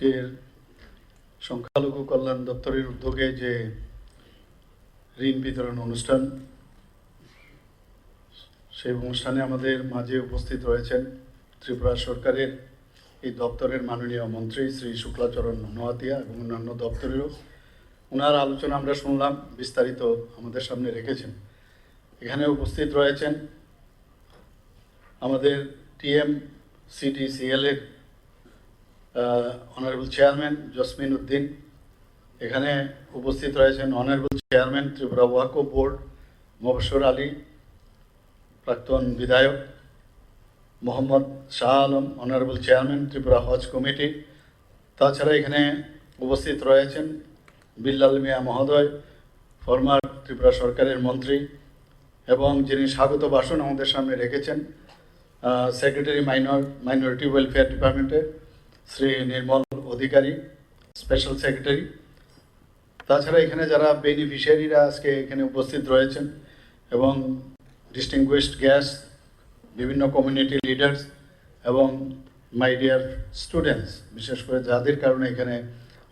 আজকের সংখ্যালঘু কল্যাণ দপ্তরের উদ্যোগে যে ঋণ বিতরণ অনুষ্ঠান, সেই অনুষ্ঠানে আমাদের মাঝে উপস্থিত রয়েছেন ত্রিপুরা সরকারের এই দপ্তরের মাননীয় মন্ত্রী শ্রী শুক্লাচরণ নোয়াতিয়া এবং অন্যান্য দপ্তরেরও। ওনার আলোচনা আমরা শুনলাম, বিস্তারিত আমাদের সামনে রেখেছেন। এখানে উপস্থিত রয়েছেন আমাদের TMCTCL এর অনারেবল চেয়ারম্যান জসমিন উদ্দিন। এখানে উপস্থিত রয়েছেন অনারেবল চেয়ারম্যান ত্রিপুরা ওয়াকফ বোর্ড মবশ্বর আলী, প্রাক্তন বিধায়ক মোহাম্মদ শাহ আলম, অনারেবল চেয়ারম্যান ত্রিপুরা হজ কমিটি। তাছাড়া এখানে উপস্থিত রয়েছেন বিল্লাল মিয়া মহোদয়, ফরমার ত্রিপুরা সরকারের মন্ত্রী, এবং যিনি স্বাগত ভাষণ আমাদের সামনে রেখেছেন সেক্রেটারি মাইনরিটি ওয়েলফেয়ার ডিপার্টমেন্টের শ্রী নির্মল অধিকারী, স্পেশাল সেক্রেটারি। তাছাড়া এখানে যারা বেনিফিশিয়ারিরা আজকে এখানে উপস্থিত রয়েছেন এবং ডিস্টিংগুইশড গেস্ট, বিভিন্ন কমিউনিটি লিডার্স এবং মাই ডিয়ার স্টুডেন্টস, বিশেষ করে যাদের কারণে এখানে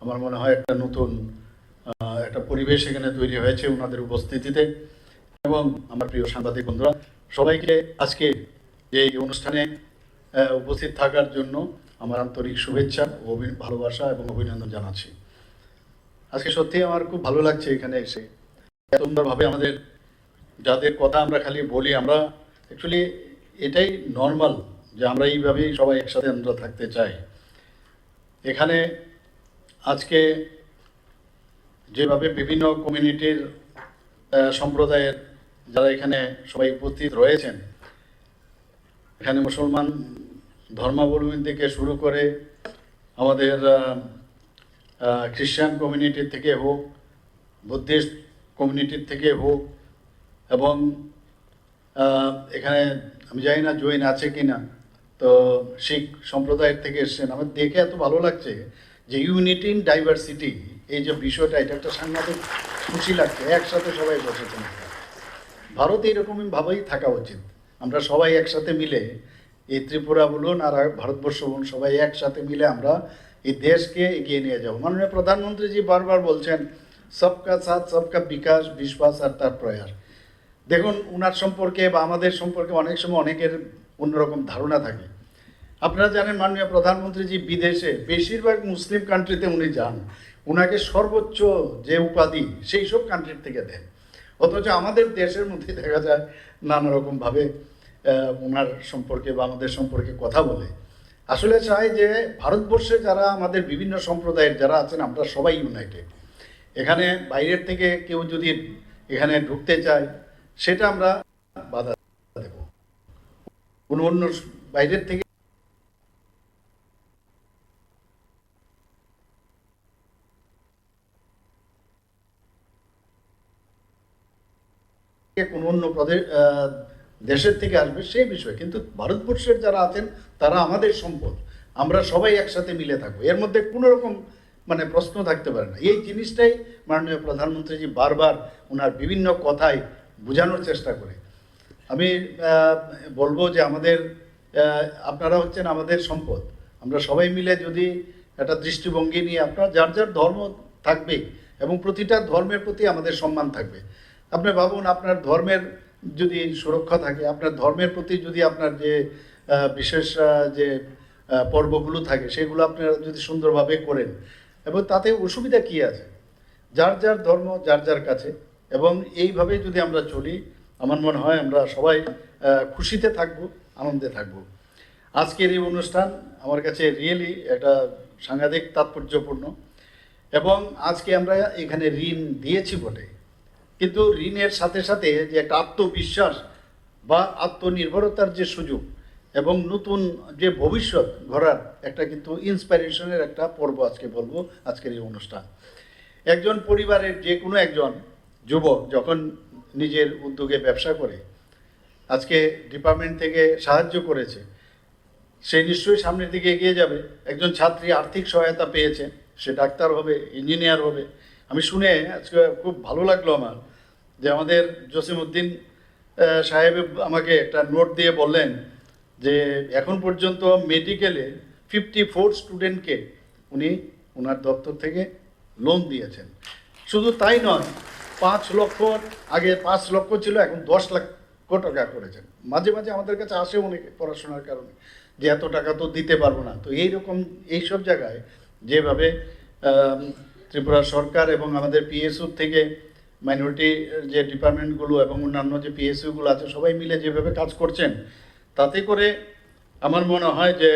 আমার মনে হয় একটা নতুন একটা পরিবেশ এখানে তৈরি হয়েছে ওনাদের উপস্থিতিতে। এবং আমার প্রিয় সাংবাদিক বন্ধুরা, সবাইকে আজকে এই অনুষ্ঠানে উপস্থিত থাকার জন্য আমার আন্তরিক শুভেচ্ছা ও ভালোবাসা এবং অভিনন্দন জানাচ্ছি। আজকে সত্যি আমার খুব ভালো লাগছে এখানে এসে। এত সুন্দরভাবে আমাদের যাদের কথা আমরা খালি বলি, আমরা অ্যাকচুয়ালি এটাই নর্মাল যে আমরা এইভাবেই সবাই একসাথে আমরা থাকতে চাই। এখানে আজকে যেভাবে বিভিন্ন কমিউনিটির সম্প্রদায়ের যারা এখানে সবাই উপস্থিত রয়েছেন, এখানে মুসলমান ধর্মাবলম্বী থেকে শুরু করে আমাদের খ্রিস্টান কমিউনিটির থেকে হোক, বুদ্ধিস্ট কমিউনিটির থেকে হোক, এবং এখানে আমি জানি না জৈন আছে কি না, তো শিখ সম্প্রদায়ের থেকে এসছেন। আমার দেখে এত ভালো লাগছে যে ইউনিটি ইন ডাইভার্সিটি, এই যে বিষয়টা, এটা একটা সাংঘাতিক খুশি লাগছে। একসাথে সবাই বসেছেন। ভারতে এরকমভাবেই থাকা উচিত। আমরা সবাই একসাথে মিলে, এই ত্রিপুরা বলুন আর ভারতবর্ষ বলুন, সবাই একসাথে মিলে আমরা এই দেশকে এগিয়ে নিয়ে যাব। মাননীয় প্রধানমন্ত্রীজি বারবার বলছেন সবকা সাথ সবকা বিকাশ, বিশ্বাস আর তার প্রয়াস। দেখুন, ওনার সম্পর্কে বা আমাদের সম্পর্কে অনেক সময় অনেকের অন্যরকম ধারণা থাকে। আপনারা জানেন মাননীয় প্রধানমন্ত্রীজি বিদেশে বেশিরভাগ মুসলিম কান্ট্রিতে উনি যান, ওনাকে সর্বোচ্চ যে উপাধি সেই সব কান্ট্রির থেকে দেন। অথচ আমাদের দেশের মধ্যে দেখা যায় নানা রকমভাবে ওনার সম্পর্কে বা আমাদের সম্পর্কে কথা বলে। আসলে চাই যে ভারতবর্ষে যারা আমাদের বিভিন্ন সম্প্রদায়ের যারা আছেন, আমরা সবাই ইউনাইটেড। এখানে বাইরের থেকে কেউ যদি এখানে ঢুকতে চায়, সেটা আমরা বাধা দেব। কোনো অন্য বাইরের থেকে কোনো অন্য দেশের থেকে আসবে সেই বিষয়, কিন্তু ভারতবর্ষের যারা আছেন তারা আমাদের সম্পদ। আমরা সবাই একসাথে মিলে থাকবো, এর মধ্যে কোনো রকম প্রশ্ন থাকতে পারে না। এই জিনিসটাই মাননীয় প্রধানমন্ত্রীজি বারবার ওনার বিভিন্ন কথায় বোঝানোর চেষ্টা করে। আমি বলবো যে আমাদের আপনারা হচ্ছেন আমাদের সম্পদ। আমরা সবাই মিলে যদি একটা দৃষ্টিভঙ্গি নিয়ে, আপনার যার যার ধর্ম থাকবে এবং প্রতিটা ধর্মের প্রতি আমাদের সম্মান থাকবে। আপনি ভাবুন, আপনার ধর্মের যদি সুরক্ষা থাকে, আপনার ধর্মের প্রতি যদি আপনার যে বিশেষ যে পর্বগুলো থাকে সেগুলো আপনারা যদি সুন্দরভাবে করেন, এবং তাতে অসুবিধা কী আছে? যার যার ধর্ম যার যার কাছে, এবং এইভাবে যদি আমরা চলি, আমার মনে হয় আমরা সবাই খুশিতে থাকবো, আনন্দে থাকবো। আজকের এই অনুষ্ঠান আমার কাছে রিয়েলি একটা সাংঘাতিক তাৎপর্যপূর্ণ। এবং আজকে আমরা এখানে ঋণ দিয়েছি বটে, কিন্তু ঋণের সাথে সাথে যে একটা আত্মবিশ্বাস বা আত্মনির্ভরতার যে সুযোগ এবং নতুন যে ভবিষ্যৎ গড়ার একটা কিন্তু ইন্সপিরেশনের একটা পর্ব আজকে বলবো আজকের এই অনুষ্ঠান। একজন পরিবারের যে কোনো একজন যুবক যখন নিজের উদ্যোগে ব্যবসা করে, আজকে ডিপার্টমেন্ট থেকে সাহায্য করেছে, সে নিশ্চয়ই সামনের দিকে এগিয়ে যাবে। একজন ছাত্রী আর্থিক সহায়তা পেয়েছে, সে ডাক্তার হবে, ইঞ্জিনিয়ার হবে। আমি শুনে আজকে খুব ভালো লাগলো আমার, যে আমাদের জসিমউদ্দিন সাহেব আমাকে একটা নোট দিয়ে বললেন যে এখন পর্যন্ত মেডিকেলে 54 স্টুডেন্টকে উনি ওনার দপ্তর থেকে লোন দিয়েছেন। শুধু তাই নয়, 5 লক্ষ, আগে 5 লক্ষ ছিল, এখন 10 লক্ষ টাকা করেছেন। মাঝে মাঝে আমাদের কাছে আসে অনেকে পড়াশোনার কারণে যে এত টাকা তো দিতে পারবো না। তো এইরকম এইসব জায়গায় যেভাবে ত্রিপুরা সরকার এবং আমাদের পিএসইউ থেকে মাইনরিটি যে ডিপার্টমেন্টগুলো এবং অন্যান্য যে পিএসইউগুলো আছে সবাই মিলে যেভাবে কাজ করছেন, তাতে করে আমার মনে হয় যে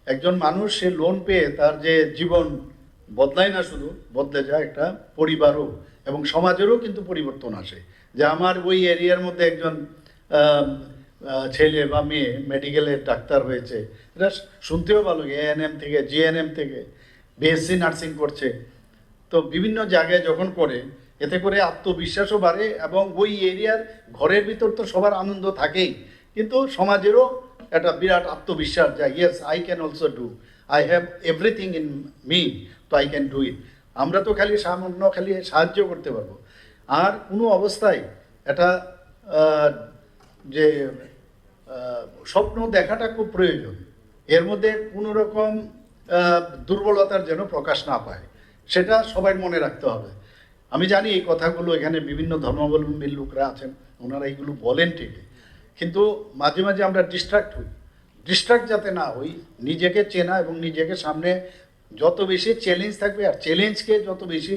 একজন মানুষ সে লোন পেয়ে তার যে জীবন বদলায় না, শুধু বদলে যায়, একটা পরিবারও এবং সমাজেরও কিন্তু পরিবর্তন আসে। যে আমার ওই এরিয়ার মধ্যে একজন ছেলে বা মেয়ে মেডিকেলের ডাক্তার হয়েছে, এটা শুনতেও ভালো, এএনএম থেকে, জিএনএম থেকে, বিএসসি নার্সিং করছে। তো বিভিন্ন জায়গায় যখন করে, এতে করে আত্মবিশ্বাসও বাড়ে এবং ওই এরিয়ার ঘরের ভিতর তো সবার আনন্দ থাকেই, কিন্তু সমাজেরও একটা বিরাট আত্মবিশ্বাস যায়, yes I can also do, I have everything in me, তো আই ক্যান ডু ইট। আমরা তো খালি সাহায্য করতে পারবো। আর কোনো অবস্থায় এটা যে স্বপ্ন দেখাটা খুব প্রয়োজন, এর মধ্যে কোনো রকম দুর্বলতার যেন প্রকাশ না পায়, সেটা সবাই মনে রাখতে হবে। আমি জানি এই কথাগুলো এখানে বিভিন্ন ধর্মাবলম্বী লোকরা আছেন, ওনারা এইগুলো বলেন ঠিকই, কিন্তু মাঝে মাঝে আমরা ডিস্ট্রাক্ট যাতে না হই, নিজেকে চেনা এবং নিজেকে সামনে যত বেশি চ্যালেঞ্জ থাকবে, আর চ্যালেঞ্জকে যত বেশি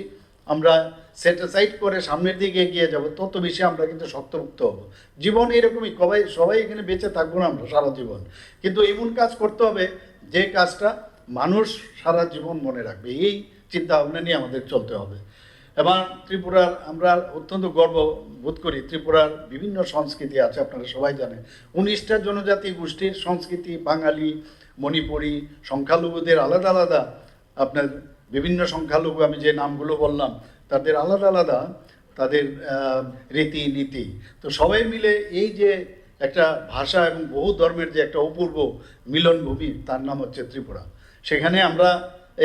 আমরা সেটিসাইড করে সামনের দিকে এগিয়ে যাব, তত বেশি আমরা কিন্তু শক্তমুক্ত হব। জীবন এরকমই, সবাই এখানে বেঁচে থাকবো না আমরা সারা জীবন, কিন্তু এমন কাজ করতে হবে যে কাজটা মানুষ সারা জীবন মনে রাখবে, এই চিন্তা ভাবনা নিয়ে আমাদের চলতে হবে। এবং ত্রিপুরার আমরা অত্যন্ত গর্ব বোধ করি, ত্রিপুরার বিভিন্ন সংস্কৃতি আছে, আপনারা সবাই জানেন। 19টা জনজাতি গোষ্ঠীর সংস্কৃতি, বাঙালি, মণিপুরি, সংখ্যালঘুদের আলাদা আলাদা, আপনার বিভিন্ন সংখ্যালঘু আমি যে নামগুলো বললাম তাদের আলাদা আলাদা তাদের রীতিনীতি। তো সবাই মিলে এই যে একটা ভাষা এবং বহু ধর্মের যে একটা অপূর্ব মিলনভূমি, তার নাম হচ্ছে ত্রিপুরা। সেখানে আমরা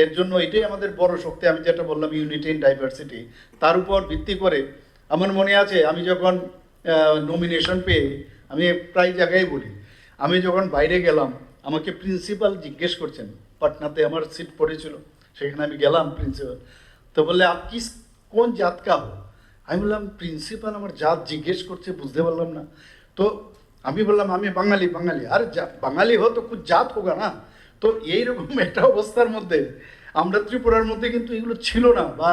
এর জন্য এটাই আমাদের বড় শক্তি, আমি যেটা বললাম ইউনিটি ইন ডাইভার্সিটি, তার উপর ভিত্তি করে আমার মনে আছে আমি যখন নমিনেশন পেয়ে, আমি প্রায় জায়গায় বলি, আমি যখন বাইরে গেলাম আমাকে প্রিন্সিপাল জিজ্ঞেস করছেন, পাটনাতে আমার সিট পড়েছিল, সেখানে আমি গেলাম, প্রিন্সিপাল তো বললে আপ কিস কোন জাত কা হো, আমি বললাম প্রিন্সিপাল আমার জাত জিজ্ঞেস করছে, বুঝতে পারলাম না। তো আমি বললাম আমি বাঙালি। আরে বাঙালি হো তো কুছ জাত হোগা না। তো এইরকম একটা অবস্থার মধ্যে আমরা ত্রিপুরার মধ্যে কিন্তু এগুলো ছিল না, বা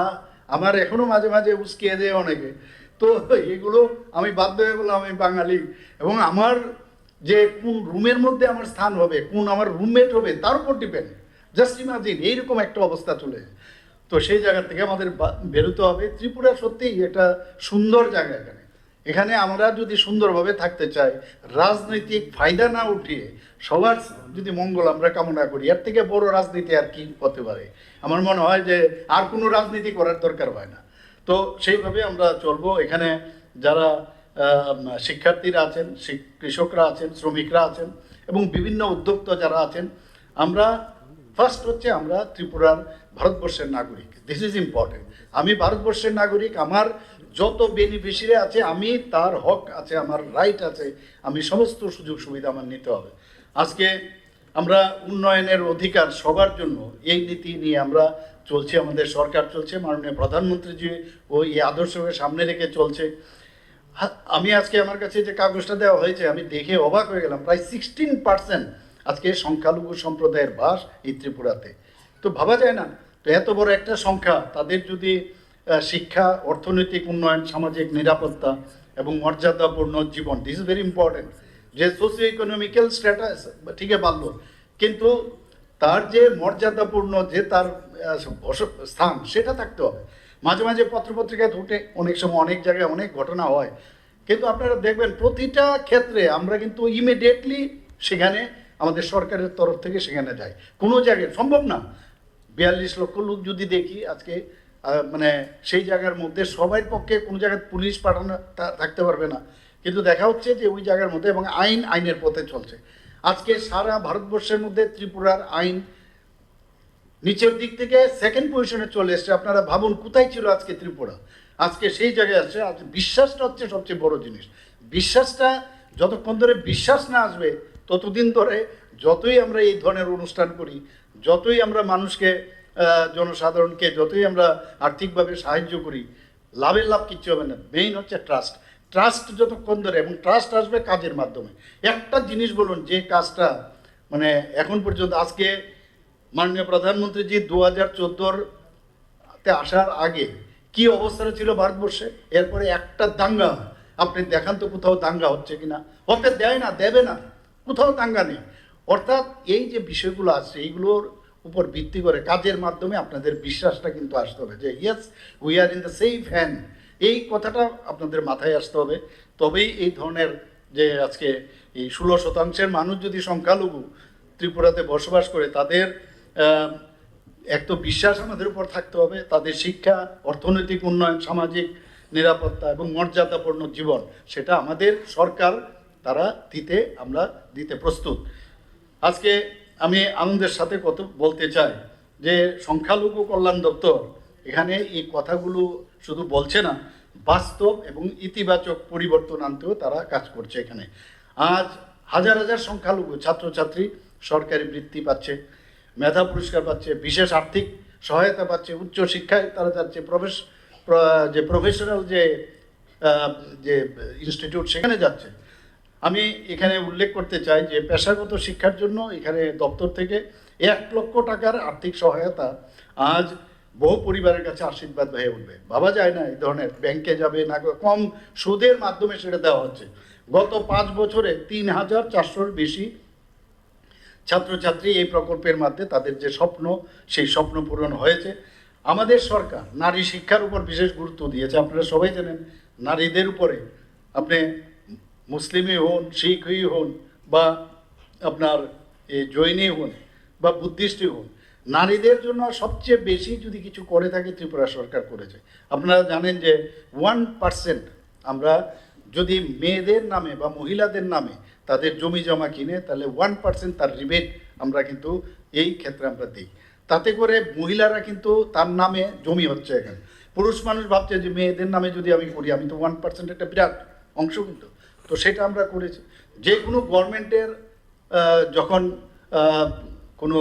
আমার এখনো মাঝে মাঝে উস্কিয়ে দেয় অনেকে। তো এগুলো আমি বাধ্য হয়ে বললাম আমি বাঙালি, এবং আমার যে কোন রুমের মধ্যে আমার স্থান হবে, কোন আমার রুমমেট হবে, তার উপর ডিপেন্ড। জাস্ট ইমাজিন এইরকম একটা অবস্থা চলে। তো সেই জায়গা থেকে আমাদের বেরোতে হবে। ত্রিপুরা সত্যিই একটা সুন্দর জায়গা। এখানে আমরা যদি সুন্দরভাবে থাকতে চাই, রাজনৈতিক ফায়দা না উঠিয়ে সবার যদি মঙ্গল আমরা কামনা করি, এর থেকে বড় রাজনীতি আর কি হতে পারে? আমার মনে হয় যে আর কোনো রাজনীতি করার দরকার হয় না। তো সেইভাবে আমরা চলবো। এখানে যারা শিক্ষার্থীরা আছেন, কৃষকরা আছেন, শ্রমিকরা আছেন এবং বিভিন্ন উদ্যোক্তা যারা আছেন, আমরা ফার্স্ট হচ্ছে আমরা ত্রিপুরার ভারতবর্ষের নাগরিক। This is important. আমি ভারতবর্ষের নাগরিক, আমার যত বেনিফিশিয়ারি আছে, আমি তার হক আছে, আমার রাইট আছে, আমি সমস্ত সুযোগ সুবিধা আমার নিতে হবে। আজকে আমরা উন্নয়নের অধিকার সবার জন্য এই নীতি নিয়ে আমরা চলছে, আমাদের সরকার চলছে, মাননীয় প্রধানমন্ত্রীজি ওই আদর্শকে সামনে রেখে চলছে। আমি আজকে আমার কাছে যে কাগজটা দেওয়া হয়েছে, আমি দেখে অবাক হয়ে গেলাম, প্রায় 16% আজকে সংখ্যালঘু সম্প্রদায়ের বাস এই ত্রিপুরাতে। তো ভাবা যায় না, তো এত বড় একটা সংখ্যা, তাদের যদি শিক্ষা, অর্থনৈতিক উন্নয়ন, সামাজিক নিরাপত্তা এবং মর্যাদাপূর্ণ জীবন, দিস ইজ ভেরি ইম্পর্টেন্ট। যে সোশিও ইকোনমিক্যাল স্ট্যাটাস ঠিকই পারলো, কিন্তু তার যে মর্যাদাপূর্ণ যে তার স্থান, সেটা থাকতে হবে। মাঝে মাঝে পত্রপত্রিকায় উঠে, অনেক সময় অনেক জায়গায় অনেক ঘটনা হয়, কিন্তু আপনারা দেখবেন প্রতিটা ক্ষেত্রে আমরা কিন্তু ইমিডিয়েটলি সেখানে আমাদের সরকারের তরফ থেকে সেখানে যাই। কোনো জায়গায় সম্ভব না 42 লক্ষ লোক যদি দেখি আজকে, মানে সেই জায়গার মধ্যে সবার পক্ষে কোনো জায়গায় পুলিশ পাঠানো থাকতে পারবে না, কিন্তু দেখা হচ্ছে যে ওই জায়গার মধ্যে, এবং আইনের পথে চলছে। আজকে সারা ভারতবর্ষের মধ্যে ত্রিপুরার আইন নিচের দিক থেকে সেকেন্ড পজিশনে চলে এসছে। আপনারা ভাবুন কোথায় ছিল আজকে ত্রিপুরা, আজকে সেই জায়গায় আসছে। আজ বিশ্বাসটা হচ্ছে সবচেয়ে বড় জিনিস। বিশ্বাসটা যতক্ষণ ধরে বিশ্বাস না আসবে, ততদিন ধরে যতই আমরা এই ধরনের অনুষ্ঠান করি, যতই আমরা মানুষকে জনসাধারণকে যতই আমরা আর্থিকভাবে সাহায্য করি, লাভের লাভ কিচ্ছু হবে না। মেইন হচ্ছে ট্রাস্ট। ট্রাস্ট যতক্ষণ ধরে, এবং ট্রাস্ট আসবে কাজের মাধ্যমে। একটা জিনিস বলুন, যে কাজটা মানে এখন পর্যন্ত, আজকে মাননীয় প্রধানমন্ত্রীজি 2014-তে আসার আগে কি অবস্থাটা ছিল ভারতবর্ষে, এরপরে একটা দাঙ্গা আপনি দেখান তো কোথাও দাঙ্গা হচ্ছে কিনা? হতে দেয় না, দেবে না, কোথাও দাঙ্গা নেই। অর্থাৎ এই যে বিষয়গুলো আছে, এইগুলোর উপর ভিত্তি করে কাজের মাধ্যমে আপনাদের বিশ্বাসটা কিন্তু আসতে হবে যে yes, we are in the safe hand. এই কথাটা আপনাদের মাথায় আসতে হবে। তবেই এই ধরনের যে আজকে এই 16% মানুষ যদি সংখ্যালঘু ত্রিপুরাতে বসবাস করে, তাদের এক তো বিশ্বাস আমাদের উপর থাকতে হবে, তাদের শিক্ষা, অর্থনৈতিক উন্নয়ন, সামাজিক নিরাপত্তা এবং মর্যাদাপূর্ণ জীবন, সেটা আমাদের সরকার তারা আমরা দিতে প্রস্তুত। আজকে আমি আনন্দের সাথে বলতে চাই যে সংখ্যালঘু কল্যাণ দপ্তর এখানে এই কথাগুলো শুধু বলছে না, বাস্তব এবং ইতিবাচক পরিবর্তন আনতেও তারা কাজ করছে। এখানে আজ হাজার হাজার সংখ্যালঘু ছাত্রছাত্রী সরকারি বৃত্তি পাচ্ছে, মেধা পুরস্কার পাচ্ছে, বিশেষ আর্থিক সহায়তা পাচ্ছে, উচ্চ শিক্ষায় তারা যাচ্ছে, প্রফেশনাল যে ইনস্টিটিউট সেখানে যাচ্ছে। আমি এখানে উল্লেখ করতে চাই যে পেশাগত শিক্ষার জন্য এখানে দপ্তর থেকে 1 লক্ষ টাকার আর্থিক সহায়তা আজ বহু পরিবারের কাছে আশীর্বাদ হয়ে উঠবে। ভাবা যায় না এই ধরনের, ব্যাংকে যাবে না, কম সুদের মাধ্যমে সেটা দেওয়া হচ্ছে। গত 5 বছরে 3400-র বেশি ছাত্রছাত্রী এই প্রকল্পের মাধ্যমে তাদের যে স্বপ্ন, সেই স্বপ্ন পূরণ হয়েছে। আমাদের সরকার নারী শিক্ষার উপর বিশেষ গুরুত্ব দিয়েছে। আপনারা সবাই জানেন, নারীদের উপরে, আপনি মুসলিমই হন, শিখই হন, বা আপনার জৈনই হন, বা বুদ্ধিস্টই হন, নারীদের জন্য সবচেয়ে বেশি যদি কিছু করে থাকে ত্রিপুরা সরকার করেছে। আপনারা জানেন যে 1% আমরা যদি মেয়েদের নামে বা মহিলাদের নামে তাদের জমি জমা কিনে, তাহলে 1% তার রিবেট আমরা কিন্তু এই ক্ষেত্রে আমরা দিই। তাতে করে মহিলারা কিন্তু তার নামে জমি হচ্ছে। এখানে পুরুষ মানুষ ভাবছে যে মেয়েদের নামে যদি আমি করি, আমি তো 1% একটা বিরাট অংশ, কিন্তু তো সেটা আমরা করেছি। যে কোনো গভর্নমেন্টের যখন কোনো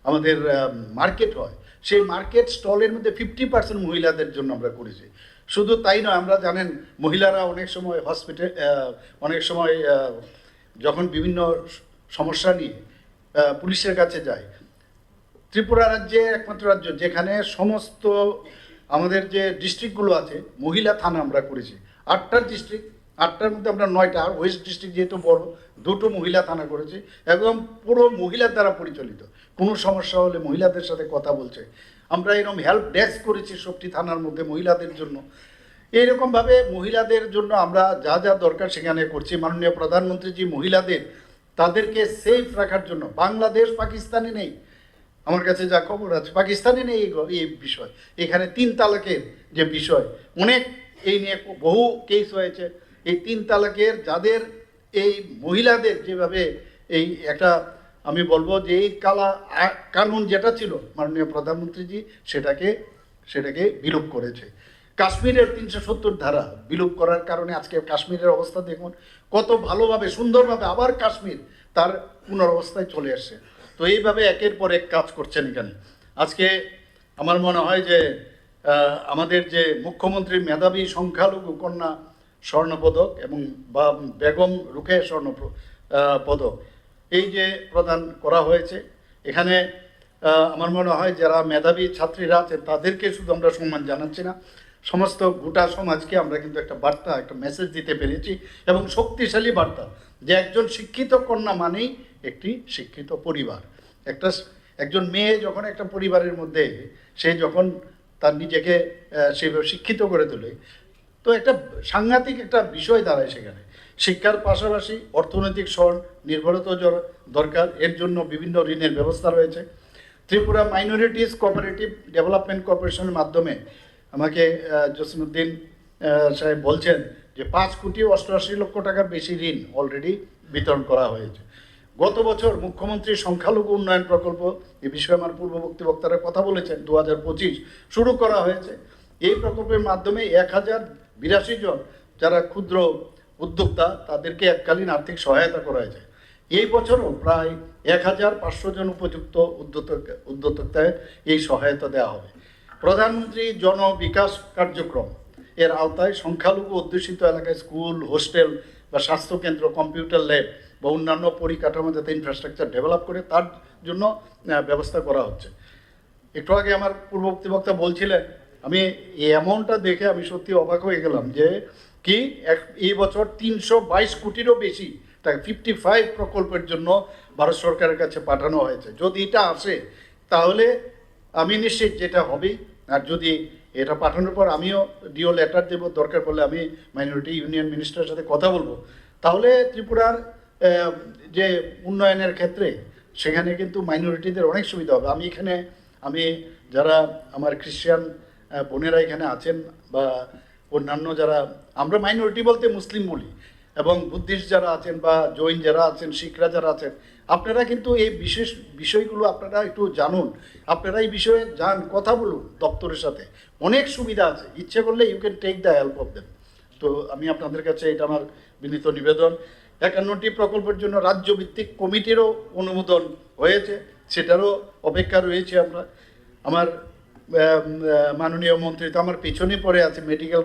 আমাদের মার্কেট হয়, সেই মার্কেট স্টলের মধ্যে 50% মহিলাদের জন্য আমরা করেছি। শুধু তাই নয়, আমরা জানেন মহিলারা অনেক সময় অনেক সময় যখন বিভিন্ন সমস্যা নিয়ে পুলিশের কাছে যায়, ত্রিপুরা রাজ্যে একমাত্র রাজ্য যেখানে সমস্ত আমাদের যে ডিস্ট্রিক্টগুলো আছে, মহিলা থানা আমরা করেছি। 8টা ডিস্ট্রিক্ট, 8টার মধ্যে আমরা 9টা, আর ওয়েস্ট ডিস্ট্রিক্ট যেহেতু বড়, 2টো মহিলা থানা করেছি, একদম পুরো মহিলার দ্বারা পরিচালিত। কোনো সমস্যা হলে মহিলাদের সাথে কথা বলছে। আমরা এরকম হেল্প ডেস্ক করেছি সবটি থানার মধ্যে মহিলাদের জন্য। এইরকমভাবে মহিলাদের জন্য আমরা যা যা দরকার সেখানে করছি। মাননীয় প্রধানমন্ত্রীজি মহিলাদের, তাদেরকে সেফ রাখার জন্য, বাংলাদেশ পাকিস্তানে নেই, আমার কাছে যা খবর আছে পাকিস্তানে নেই এই বিষয়। এখানে 3 তালাকের যে বিষয়, অনেক এই নিয়ে বহু কেস হয়েছে। এই 3 তালাকের যাদের, এই মহিলাদের যেভাবে এই একটা, আমি বলবো যে এই কানুন যেটা ছিল মাননীয় প্রধানমন্ত্রীজি সেটাকে বিলোপ করেছে। কাশ্মীরের 370 ধারা বিলোপ করার কারণে আজকে কাশ্মীরের অবস্থা দেখুন, কত ভালোভাবে সুন্দরভাবে আবার কাশ্মীর তার পুনরবস্থায় চলে আসছে। তো এইভাবে একের পর এক কাজ করছেন এখানে। আজকে আমার মনে হয় যে আমাদের যে মুখ্যমন্ত্রী মেধাবী সংখ্যালঘু কন্যা স্বর্ণপদক এবং বেগম রুকেয়া পদক এই যে প্রদান করা হয়েছে, এখানে আমার মনে হয় যারা মেধাবী ছাত্রীরা আছেন তাদেরকে শুধু আমরা সম্মান জানাচ্ছি না, সমস্ত গোটা সমাজকে আমরা কিন্তু একটা বার্তা, একটা মেসেজ দিতে পেরেছি, এবং শক্তিশালী বার্তা যে একজন শিক্ষিত কন্যা মানেই একটি শিক্ষিত পরিবার। একজন মেয়ে যখন একটা পরিবারের মধ্যে সে যখন তার নিজেকে সেভাবে শিক্ষিত করে তোলে, তো একটা সাংঘাতিক একটা বিষয় দাঁড়ায় সেখানে। শিক্ষার পাশাপাশি অর্থনৈতিক স্বনির্ভরতা দরকার, এর জন্য বিভিন্ন ঋণের ব্যবস্থা রয়েছে। ত্রিপুরা মাইনরিটিস কোঅপারেটিভ ডেভেলপমেন্ট কর্পোরেশনের মাধ্যমে আমাকে জসিমউদ্দিন সাহেব বলছেন যে 5,88,00,000 টাকার বেশি ঋণ অলরেডি বিতরণ করা হয়েছে। গত বছর মুখ্যমন্ত্রী সংখ্যালঘু উন্নয়ন প্রকল্প, এ বিষয়ে আমার পূর্ববর্তী বক্তারা কথা বলেছেন, 2025 শুরু করা হয়েছে। এই প্রকল্পের মাধ্যমে 1082 জন যারা ক্ষুদ্র উদ্যোক্তা, তাদেরকে এককালীন আর্থিক সহায়তা করা হয়েছে। এই বছরও প্রায় 1500 জন উপযুক্ত উদ্যোক্তায় এই সহায়তা দেওয়া হবে। প্রধানমন্ত্রী জন বিকাশ কার্যক্রম এর আওতায় সংখ্যালঘু অধ্যুষিত এলাকায় স্কুল, হোস্টেল বা স্বাস্থ্যকেন্দ্র, কম্পিউটার ল্যাব বা অন্যান্য পরিকাঠামো যাতে ইনফ্রাস্ট্রাকচার ডেভেলপ করে তার জন্য ব্যবস্থা করা হচ্ছে। একটু আগে আমার পূর্ববর্তী বক্তা বলছিলেন, আমি এই অ্যামাউন্টটা দেখে আমি সত্যি অবাক হয়ে গেলাম যে কি এই বছর 322 কোটিরও বেশি টাকা 55 প্রকল্পের জন্য ভারত সরকারের কাছে পাঠানো হয়েছে। যদি এটা আসে তাহলে আমি নিশ্চিত যেটা হবে। আর যদি এটা পাঠানোর পর আমিও ডিও লেটার দেব, দরকার পড়লে আমি মাইনরিটি ইউনিয়ন মিনিস্টারের সাথে কথা বলবো, তাহলে ত্রিপুরার যে উন্নয়নের ক্ষেত্রে সেখানে কিন্তু মাইনরিটিদের অনেক সুবিধা হবে। আমি যারা আমার খ্রিস্টান বোনেরা এখানে আছেন বা অন্যান্য যারা, আমরা মাইনরিটি বলতে মুসলিম বলি, এবং বুদ্ধিস্ট যারা আছেন বা জৈন যারা আছেন, শিখরা যারা আছেন, আপনারা কিন্তু এই বিশেষ বিষয়গুলো আপনারা একটু জানুন, আপনারা এই বিষয়ে কথা বলুন দপ্তরের সাথে, অনেক সুবিধা আছে, ইচ্ছে করলে you can take the help of them. তো আমি আপনাদের কাছে এটা আমার বিনীত নিবেদন। 51টি প্রকল্পের জন্য রাজ্যভিত্তিক কমিটিরও অনুমোদন হয়েছে, সেটারও অপেক্ষা রয়েছে আমরা। আমার মাননীয় মন্ত্রী তো আমার পিছনে পড়ে আছে মেডিকেল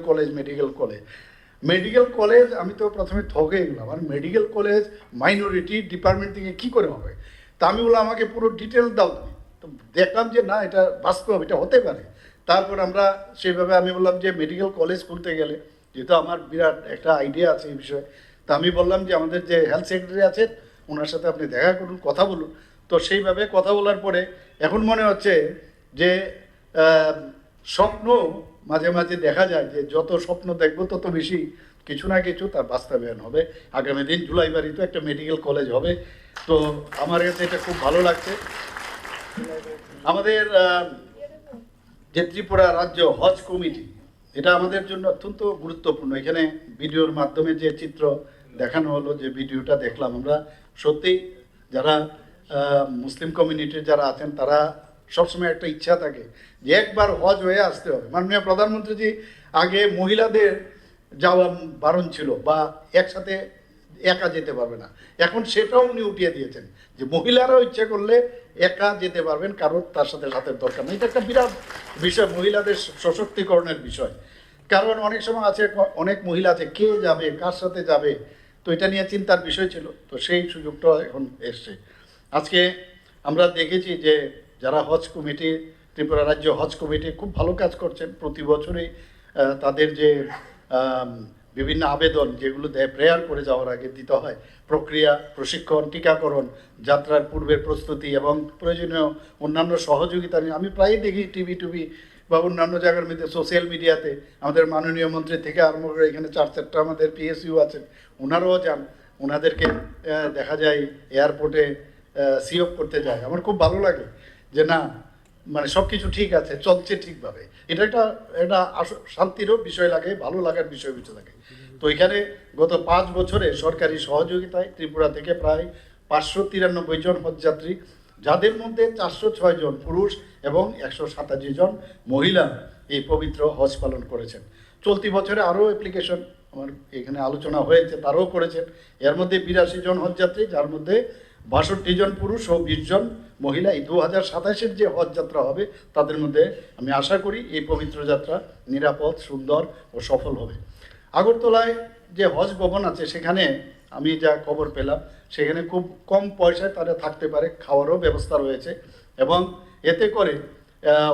কলেজ। আমি তো প্রথমে ঠকে গেলাম, আর মেডিকেল কলেজ মাইনরিটি ডিপার্টমেন্ট থেকে কী করে হবে? তা আমি বললাম আমাকে পুরো ডিটেল দাও তুমি। তো দেখলাম যে না, এটা বাস্তব, এটা হতে পারে। তারপর আমরা সেইভাবে আমি বললাম যে মেডিকেল কলেজ খুলতে গেলে, যেহেতু আমার বিরাট একটা আইডিয়া আছে এই বিষয়ে, তা আমি বললাম যে আমাদের যে হেলথ সেক্রেটারি আছেন ওনার সাথে আপনি দেখা করুন, কথা বলুন। তো সেইভাবে কথা বলার পরে এখন মনে হচ্ছে যে স্বপ্ন মাঝে মাঝে দেখা যায় যে যত স্বপ্ন দেখবো তত বেশি কিছু না কিছু তার বাস্তবায়ন হবে। আগামী দিন জুলাইবাড়িতে একটা মেডিকেল কলেজ হবে। তো আমার কাছে এটা খুব ভালো লাগছে। আমাদের যে ত্রিপুরা রাজ্য হজ কমিটি, এটা আমাদের জন্য অত্যন্ত গুরুত্বপূর্ণ। এখানে ভিডিওর মাধ্যমে যে চিত্র দেখানো হলো, যে ভিডিওটা দেখলাম, আমরা সত্যি যারা মুসলিম কমিউনিটির যারা আছেন তারা সবসময় একটা ইচ্ছা থাকে যে একবার হজ হয়ে আসতে হবে। মাননীয় প্রধানমন্ত্রীজি আগে মহিলাদের যাওয়া বারণ ছিল বা একসাথে একা যেতে পারবে না, এখন সেটাও উনি উঠিয়ে দিয়েছেন যে মহিলারাও ইচ্ছে করলে একা যেতে পারবেন, কারোর তার সাথে সাথে দরকার নেই। এটা একটা বিরাট বিষয়, মহিলাদের সশক্তিকরণের বিষয়। কারণ অনেক সময় আছে, অনেক মহিলা আছে, কে যাবে, কার সাথে যাবে, তো এটা নিয়ে চিন্তার বিষয় ছিল। তো সেই সুযোগটা এখন এসছে। আজকে আমরা দেখেছি যে যারা হজ কমিটি, ত্রিপুরা রাজ্য হজ কমিটি খুব ভালো কাজ করছেন। প্রতি বছরই তাদের যে বিভিন্ন আবেদন যেগুলো দেয় প্রেয়ার করে যাওয়ার আগে দিতে হয়, প্রক্রিয়া, প্রশিক্ষণ, টিকাকরণ, যাত্রার পূর্বের প্রস্তুতি এবং প্রয়োজনীয় অন্যান্য সহযোগিতা নিয়ে আমি প্রায়ই দেখি টিভি বা অন্যান্য জায়গার মধ্যে, সোশ্যাল মিডিয়াতে আমাদের মাননীয় মন্ত্রী থেকে আরম্ভ করে এখানে 4-4টা আমাদের পিএসইউ আছেন, ওনারাও যান, ওনাদেরকে দেখা যায় এয়ারপোর্টে সিওপ করতে যায়। আমার খুব ভালো লাগে যে না, মানে সব কিছু ঠিক আছে, চলছে ঠিকভাবে। এটা একটা শান্তিরও বিষয় লাগে, ভালো লাগার বিষয় লাগে। তো এখানে গত 5 বছরে সরকারি সহযোগিতায় ত্রিপুরা থেকে প্রায় 593 জন হজযাত্রী, যাদের মধ্যে 406 জন পুরুষ এবং 187 জন মহিলা এই পবিত্র হজ পালন করেছেন। চলতি বছরে আরও অ্যাপ্লিকেশন আমার এখানে আলোচনা হয়েছে, তারাও করেছেন। এর মধ্যে 82 জন হজযাত্রী, যার মধ্যে 62 জন পুরুষ ও 20 জন মহিলা। এই 2027-এর যে হজ যাত্রা হবে তাদের মধ্যে আমি আশা করি এই পবিত্র যাত্রা নিরাপদ, সুন্দর ও সফল হবে। আগরতলায় যে হজ ভবন আছে সেখানে আমি যা খবর পেলাম, সেখানে খুব কম পয়সায় তারা থাকতে পারে, খাওয়ারও ব্যবস্থা রয়েছে। এবং এতে করে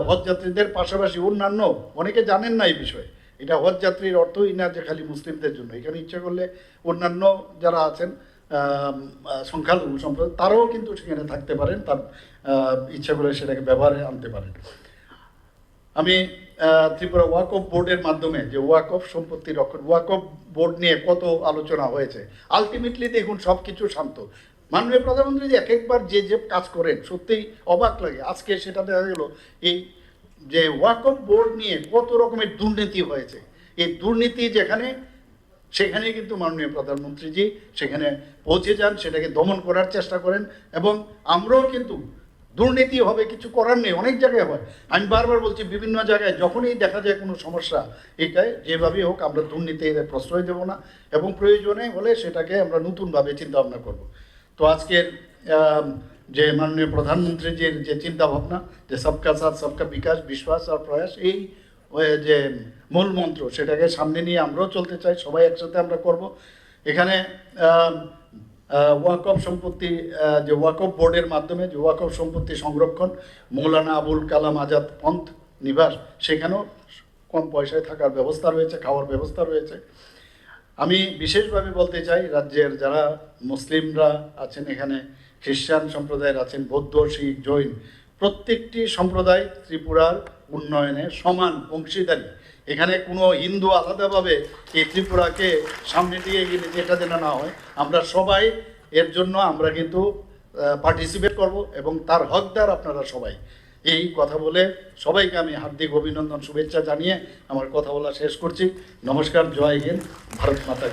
হজযাত্রীদের পাশাপাশি অন্যান্য, অনেকে জানেন না এই বিষয়ে, এটা হজযাত্রীর অর্থই না যে খালি মুসলিমদের জন্য। এখানে ইচ্ছে করলে অন্যান্য যারা আছেন সংখ্যালঘু সম্প্রদায়, তারাও কিন্তু সেখানে থাকতে পারেন, তার ইচ্ছা করে সেটাকে ব্যবহারে আনতে পারেন। আমি ত্রিপুরা ওয়াকফ বোর্ডের মাধ্যমে যে ওয়াকফ সম্পত্তি রক্ষণ, ওয়াকফ বোর্ড নিয়ে কত আলোচনা হয়েছে, আলটিমেটলি দেখুন সব কিছু শান্ত। মাননীয় প্রধানমন্ত্রী যে একবার যে কাজ করেন সত্যিই অবাক লাগে। আজকে সেটা দেখা গেল এই যে ওয়াকফ বোর্ড নিয়ে কত রকমের দুর্নীতি হয়েছে, এই দুর্নীতি সেখানে কিন্তু মাননীয় প্রধানমন্ত্রীজি সেখানে পৌঁছে যান, সেটাকে দমন করার চেষ্টা করেন। এবং আমরাও কিন্তু, দুর্নীতি হবে, কিছু করার নেই, অনেক জায়গায় হয়। আমি বারবার বলছি, বিভিন্ন জায়গায় যখনই দেখা যায় কোনো সমস্যা, এটাই যেভাবেই হোক আমরা দুর্নীতি প্রশ্রয় দেব না, এবং প্রয়োজনে হলে সেটাকে আমরা নতুনভাবে চিন্তা ভাবনা করব। তো আজকের যে মাননীয় প্রধানমন্ত্রীজির যে চিন্তা ভাবনা, যে সবকা সাথ সবকা বিকাশ, বিশ্বাস আর প্রয়াস, এই যে মূল মন্ত্র, সেটাকে সামনে নিয়ে আমরাও চলতে চাই, সবাই একসাথে আমরা করব। এখানে ওয়াকফ সম্পত্তি, যে ওয়াকফ বোর্ডের মাধ্যমে যে ওয়াকফ সম্পত্তি সংরক্ষণ, মৌলানা আবুল কালাম আজাদ পন্থ নিবাস, সেখানেও কম পয়সায় থাকার ব্যবস্থা রয়েছে, খাওয়ার ব্যবস্থা রয়েছে। আমি বিশেষভাবে বলতে চাই, রাজ্যের যারা মুসলিমরা আছেন, এখানে খ্রিস্টান সম্প্রদায়ের আছেন, বৌদ্ধ, শিখ, জৈন, প্রত্যেকটি সম্প্রদায় ত্রিপুরার উন্নয়নে সমান অংশীদারি। এখানে কোনো হিন্দু আলাদাভাবে এই ত্রিপুরাকে সামনে দিয়ে গেলে যেটা যেন না হয়, আমরা সবাই এর জন্য আমরা কিন্তু পার্টিসিপেট করব এবং তার হকদার আপনারা সবাই। এই কথা বলে সবাইকে আমি হার্দিক অভিনন্দন, শুভেচ্ছা জানিয়ে আমার কথা বলা শেষ করছি। নমস্কার, জয় হিন্দ, ভারত মাতা।